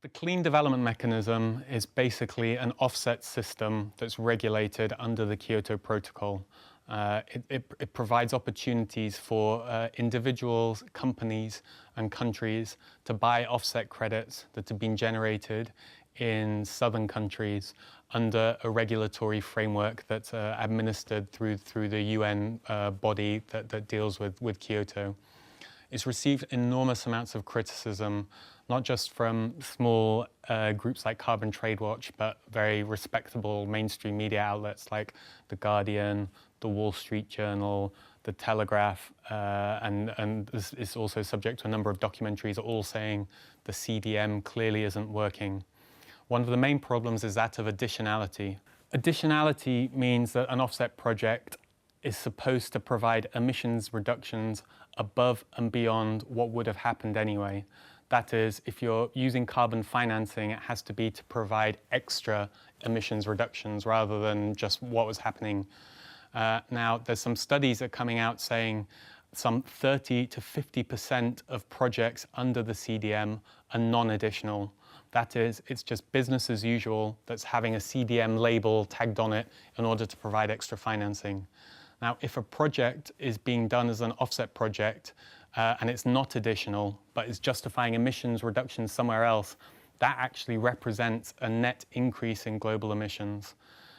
The clean development mechanism is basically an offset system that's regulated under the Kyoto Protocol. It provides opportunities for individuals, companies and countries to buy offset credits that have been generated in southern countries under a regulatory framework that's administered through the UN body that deals with Kyoto. It's received enormous amounts of criticism, not just from small groups like Carbon Trade Watch, but very respectable mainstream media outlets like The Guardian, The Wall Street Journal, The Telegraph, and this is also subject to a number of documentaries all saying the CDM clearly isn't working. One of the main problems is that of additionality. Additionality means that an offset project is supposed to provide emissions reductions above and beyond what would have happened anyway. That is, if you're using carbon financing, it has to be to provide extra emissions reductions rather than just what was happening. Now, there's some studies that are coming out saying some 30 to 50% of projects under the CDM are non-additional. That is, it's just business as usual that's having a CDM label tagged on it in order to provide extra financing. Now, if a project is being done as an offset project and it's not additional, but is justifying emissions reductions somewhere else, that actually represents a net increase in global emissions.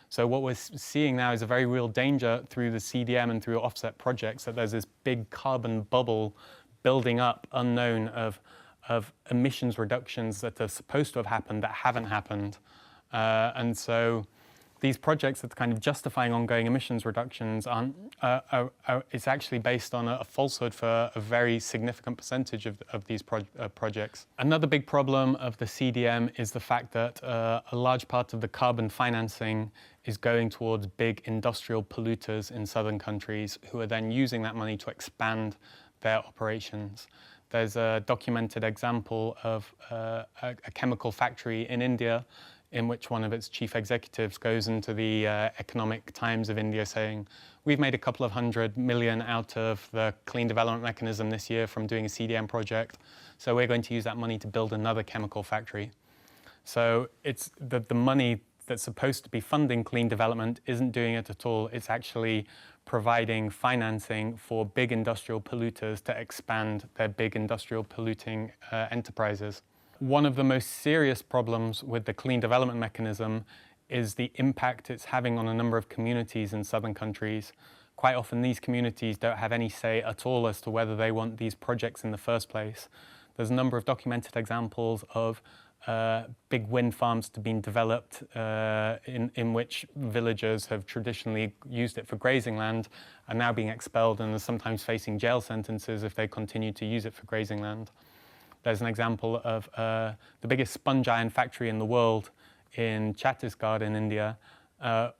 So what we're seeing now is a very real danger through the CDM and through offset projects that there's this big carbon bubble building up unknown of emissions reductions that are supposed to have happened that haven't happened. And so these projects that are kind of justifying ongoing emissions reductions it's actually based on a falsehood for a very significant percentage of these projects. Another big problem of the CDM is the fact that a large part of the carbon financing is going towards big industrial polluters in southern countries who are then using that money to expand their operations. There's a documented example of a chemical factory in India in which one of its chief executives goes into the Economic Times of India saying, we've made a couple of $100 million out of the clean development mechanism this year from doing a CDM project, so we're going to use that money to build another chemical factory. So it's the money that's supposed to be funding clean development isn't doing it at all. It's actually providing financing for big industrial polluters to expand their big industrial polluting enterprises. One of the most serious problems with the clean development mechanism is the impact it's having on a number of communities in southern countries. Quite often these communities don't have any say at all as to whether they want these projects in the first place. There's a number of documented examples of big wind farms to being developed in which villagers have traditionally used it for grazing land are now being expelled and are sometimes facing jail sentences if they continue to use it for grazing land. There's an example of the biggest sponge iron factory in the world in Chhattisgarh in India,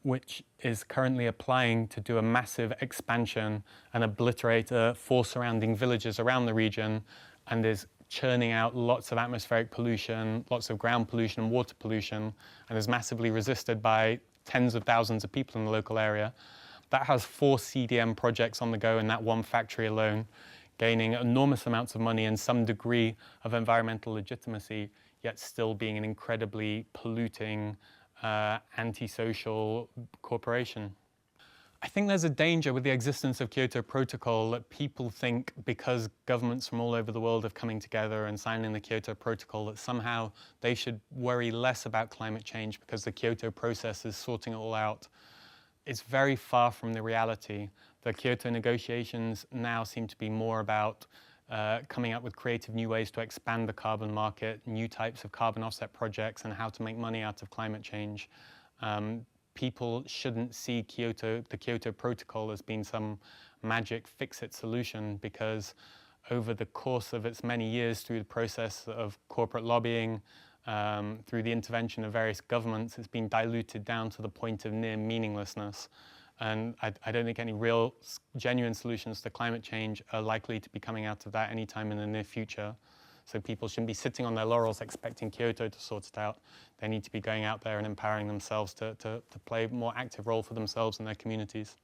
which is currently applying to do a massive expansion and obliterate 4 surrounding villages around the region, and is churning out lots of atmospheric pollution, lots of ground pollution and water pollution, and is massively resisted by tens of thousands of people in the local area. That has 4 CDM projects on the go in that one factory alone, gaining enormous amounts of money and some degree of environmental legitimacy, yet still being an incredibly polluting, antisocial corporation. I think there's a danger with the existence of Kyoto Protocol that people think because governments from all over the world are coming together and signing the Kyoto Protocol that somehow they should worry less about climate change because the Kyoto process is sorting it all out. It's very far from the reality. The Kyoto negotiations now seem to be more about coming up with creative new ways to expand the carbon market, new types of carbon offset projects, and how to make money out of climate change. People shouldn't see the Kyoto Protocol as being some magic fix-it solution, because over the course of its many years through the process of corporate lobbying, through the intervention of various governments, it's been diluted down to the point of near meaninglessness. And I don't think any real, genuine solutions to climate change are likely to be coming out of that anytime in the near future. So people shouldn't be sitting on their laurels expecting Kyoto to sort it out. They need to be going out there and empowering themselves to play a more active role for themselves and their communities.